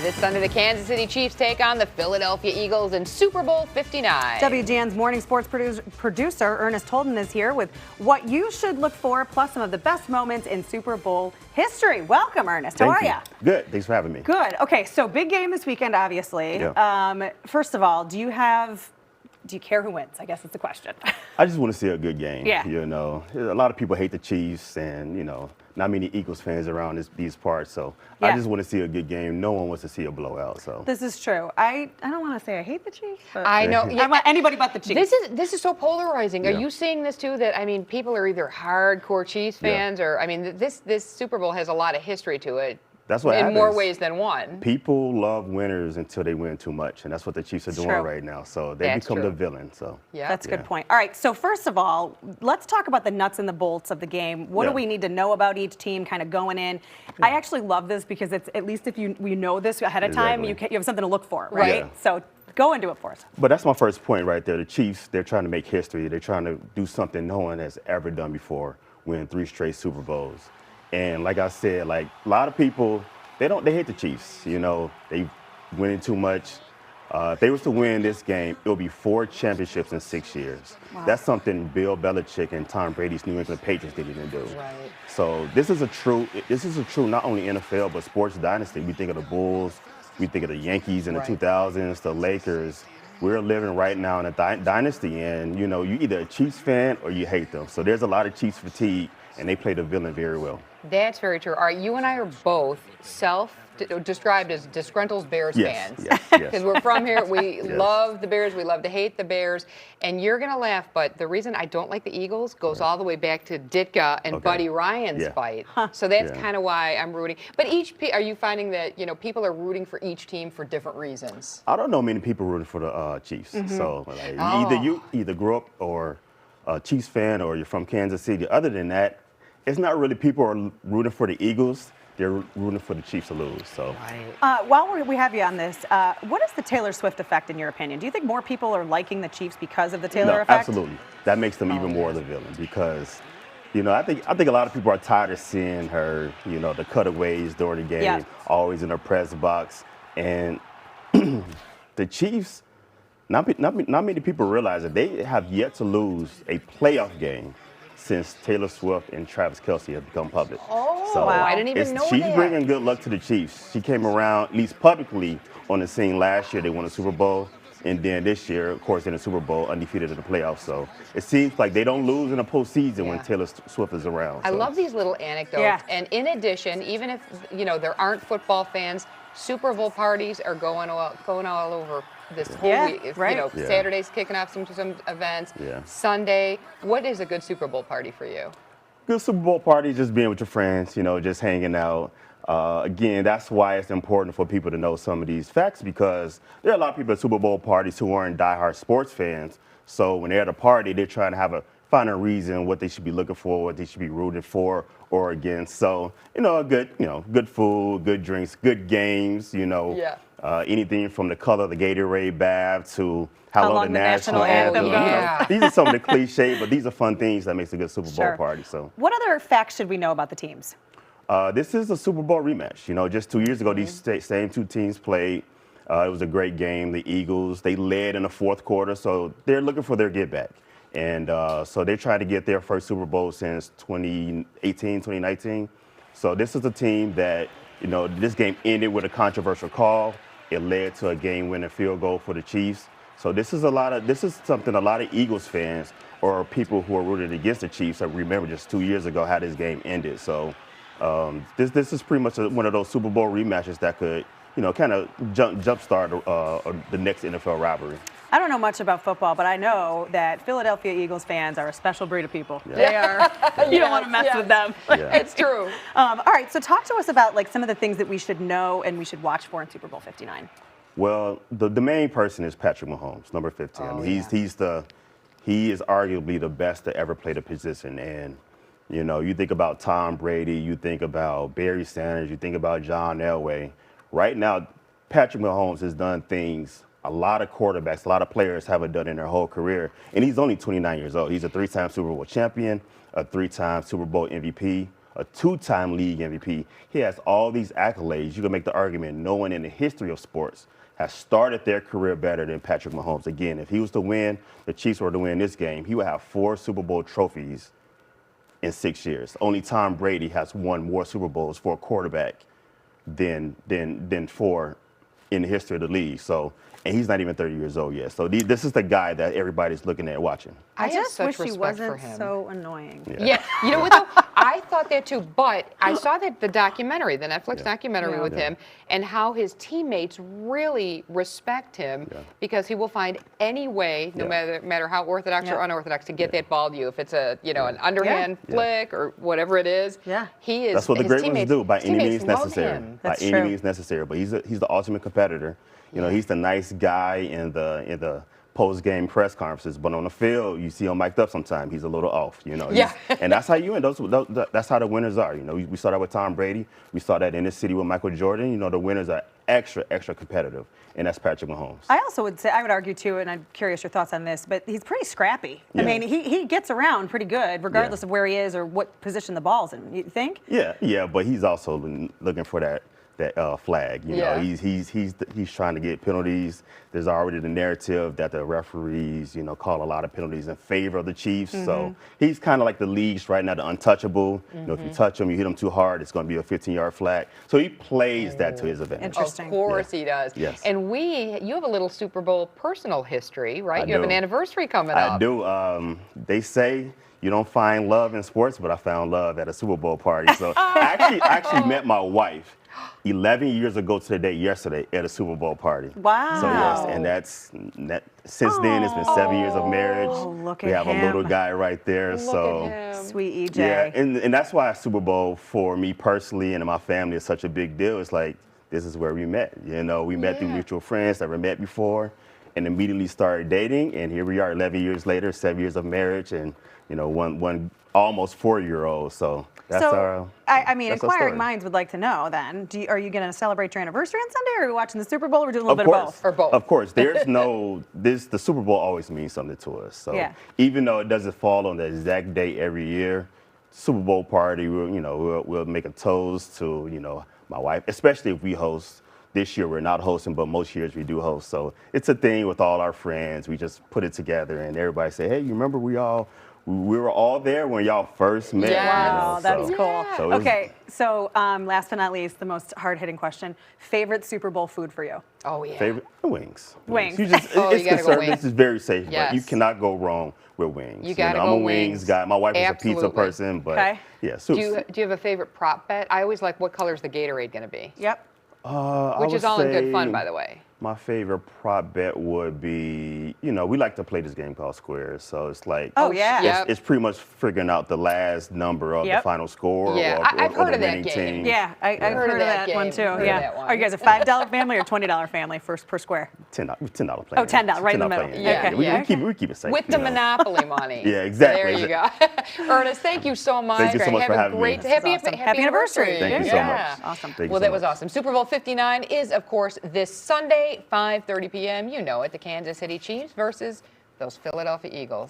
This Sunday, the Kansas City Chiefs take on the Philadelphia Eagles in Super Bowl 59. WGN's morning sports producer Ernest Holden is here with what you should look for, plus some of the best moments in Super Bowl history. Welcome, Ernest. How are you? Good. Thanks for having me. Good. Okay, so big game this weekend, obviously. Yeah. First of all, do you care who wins? I guess that's the question. I just want to see a good game. Yeah. You know, a lot of people hate the Chiefs, and not many Eagles fans around these parts. So Yeah. I just want to see a good game. No one wants to see a blowout. So This is true. I don't want to say I hate the Chiefs, but I know. I want anybody but the Chiefs. This is so polarizing. Are Yeah. you seeing this too? That people are either hardcore Chiefs fans, or this Super Bowl has a lot of history to it. that's what in happens. more ways than one. People love winners until they win too much, and that's what the Chiefs are doing True. right now. So they That's become true. the villain. So Yeah, That's a good point. All right, so first of all, let's talk about the nuts and the bolts of the game. What do Yeah. we need to know about each team kind of going in? I actually love this because it's at least if we know this ahead of time, Exactly. you have something to look for, right? Yeah. So go into it for us. But that's my first point right there. The Chiefs, they're trying to make history. They're trying to do something no one has ever done before, win 3 straight Super Bowls. And like I said, like a lot of people, they hate the Chiefs. They winning too much. If they was to win this game, it would be 4 championships in 6 years. Wow. That's something Bill Belichick and Tom Brady's New England Patriots didn't even do. Right. So this is a true not only NFL but sports dynasty. We think of the Bulls, we think of the Yankees in the Right. 2000s, the Lakers. We're living right now in a dynasty, and you either a Chiefs fan or you hate them. So there's a lot of Chiefs fatigue, and they play the villain very well. That's very true. All right, you and I are both described as disgruntled Bears Yes, fans. yes, yes. Because we're from here, we Yes. love the Bears, we love to hate the Bears, and you're going to laugh, but the reason I don't like the Eagles goes all the way back to Ditka and Okay. Buddy Ryan's Yeah. fight. So that's Yeah. kind of why I'm rooting. But are you finding that people are rooting for each team for different reasons? I don't know many people rooting for the Chiefs. So like, you either grew up or a Chiefs fan or you're from Kansas City. Other than that, it's not really people are rooting for the Eagles. They're rooting for the Chiefs to lose. So While we have you on this, what is the Taylor Swift effect in your opinion? Do you think more people are liking the Chiefs because of the Taylor no, effect? absolutely, that makes them even more the villain because, I think a lot of people are tired of seeing her, the cutaways during the game, Yeah. always in her press box, and the Chiefs. Not many people realize that they have yet to lose a playoff game since Taylor Swift and Travis Kelce have become public. Oh, So wow. I didn't even know she's that. bringing good luck to the Chiefs. She came around, at least publicly, on the scene last year. They won a Super Bowl. And then this year, of course, in the Super Bowl, undefeated in the playoffs. So it seems like they don't lose in the postseason when Yeah. Taylor Swift is around. I So. love these little anecdotes. Yeah. And in addition, even if there aren't football fans, Super Bowl parties are going all over this whole Yeah, week. right. Yeah. Saturday's kicking off some events. Yeah. Sunday, what is a good Super Bowl party for you? Good Super Bowl party, just being with your friends, just hanging out. Again, that's why it's important for people to know some of these facts because there are a lot of people at Super Bowl parties who aren't diehard sports fans. So when they're at a party, they're trying to find a reason what they should be looking for, what they should be rooting for or against. So, good food, good drinks, good games, Yeah. Anything from the color of the Gatorade bath to how long the national anthem goes. goes. Yeah. These are some of the cliche, but these are fun things that makes a good Super Sure. Bowl party. So. What other facts should we know about the teams? This is a Super Bowl rematch. Just 2 years ago, these same 2 teams played. It was a great game. The Eagles, they led in the 4th quarter, so they're looking for their get back. And so they're trying to get their first Super Bowl since 2018, 2019. So this is a team that, this game ended with a controversial call. It led to a game-winning field goal for the Chiefs. So this is something a lot of Eagles fans or people who are rooted against the Chiefs have remember just 2 years ago how this game ended. So this is pretty much one of those Super Bowl rematches that could, kind of jumpstart the next NFL rivalry. I don't know much about football, but I know that Philadelphia Eagles fans are a special breed of people. Yeah. They are. You don't want to mess with them. Yeah. It's true. All right, so talk to us about some of the things that we should know and we should watch for in Super Bowl 59. Well, the main person is Patrick Mahomes, number 15. Oh, He is arguably the best to ever play the position. And, you think about Tom Brady, you think about Barry Sanders, you think about John Elway. Right now, Patrick Mahomes has done things a lot of quarterbacks, a lot of players haven't done in their whole career. And he's only 29 years old. He's a 3-time Super Bowl champion, a 3-time Super Bowl MVP, a two-time league MVP. He has all these accolades. You can make the argument no one in the history of sports has started their career better than Patrick Mahomes. Again, if he was to win, the Chiefs were to win this game, he would have 4 Super Bowl trophies in 6 years. Only Tom Brady has won more Super Bowls for a quarterback than 4 in the history of the league. So, and he's not even 30 years old yet. So this is the guy that everybody's looking at watching. I have just such wish he respect for wasn't him. so annoying. Yeah, you know what though? I thought that too, but I saw that the documentary, the Netflix documentary with him, and how his teammates really respect him because he will find any way, no matter how orthodox or unorthodox, to get that ball to you. If it's a an underhand flick or whatever it is, he is. That's what the his great ones teammates- do by his any teammates means love necessary. him. That's By any true. means necessary. But he's the ultimate competitor. You know, he's the nice guy in the post-game press conferences, but on the field, you see him mic'd up sometimes. He's a little off, you know. And that's how you win. That's how the winners are. You know, we saw that with Tom Brady. We saw that in this city with Michael Jordan. You know, the winners are extra competitive, and that's Patrick Mahomes. I also would say, I would argue too, and I'm curious your thoughts on this, but he's pretty scrappy. I mean, he gets around pretty good, regardless of where he is or what position the ball's in. You think? Yeah, but he's also looking for that flag. You know, he's trying to get penalties. There's already the narrative that the referees, call a lot of penalties in favor of the Chiefs. So he's kind of like the league's right now, the untouchable. You know, if you touch him, you hit him too hard, it's going to be a 15-yard flag. So he plays that to his advantage. Interesting. Of course he does. Yes. And you have a little Super Bowl personal history, right? You have an do. anniversary coming up. I do. They say you don't find love in sports, but I found love at a Super Bowl party. So I actually met my wife 11 years ago to the day yesterday at a Super Bowl party. Wow. So yes, and since then it's been 7 years of marriage. Oh, look we at have a little him. guy right there. Look so at him. Sweet EJ. yeah, and that's why Super Bowl for me personally and my family is such a big deal. It's like this is where we met. You know, we met through mutual friends, never met before, and immediately started dating. And here we are 11 years later, 7 years of marriage, and one almost 4-year-old. So that's I mean, that's our inquiring story. minds would like to know then, are you going to celebrate your anniversary on Sunday, or are you watching the Super Bowl, or we're doing a little bit of both? Or both. Of course. There's the Super Bowl always means something to us. So even though it doesn't fall on the exact day every year, Super Bowl party, we'll make a toast to, my wife, especially if we host. This year we're not hosting, but most years we do host. So it's a thing with all our friends. We just put it together and everybody say, hey, you remember we were all there when y'all first met. Wow, that's cool. So it was- Okay, so last but not least, the most hard-hitting question. Favorite Super Bowl food for you? Oh, yeah. Favorite? Wings. Wings. You just, Oh, it's you gotta go conservative. wings. It's very safe, but you Yes. cannot go wrong with wings. You gotta I'm go a wings wings. guy. My wife is a pizza Absolutely. person, but Okay. yeah. Do you have a favorite prop bet? I always like, what color is the Gatorade going to be? Yep. Which is all in good fun, by the way. My favorite prop bet would be, we like to play this game called Squares. So it's like, Oh, yeah. Yep. it's pretty much figuring out the last number of the final score. Yeah, or I've heard the of that winning game. team. Yeah, I've heard of that one game. too. Heard of Yeah. that one. Are you guys a $5 family or $20 family per square? $10 plan. Oh, $10, right in the middle. Yeah, We yeah. keep it safe. With the Monopoly money. Yeah, exactly. There you go. Ernest, thank you so much. Thank you so much Have for a having me. great, This happy, is awesome. happy Happy anniversary. Thank you so Yeah. much. Awesome. Thank you Well, so that was much. awesome. Super Bowl 59 is, of course, this Sunday, 5:30 p.m. You know it, the Kansas City Chiefs versus those Philadelphia Eagles.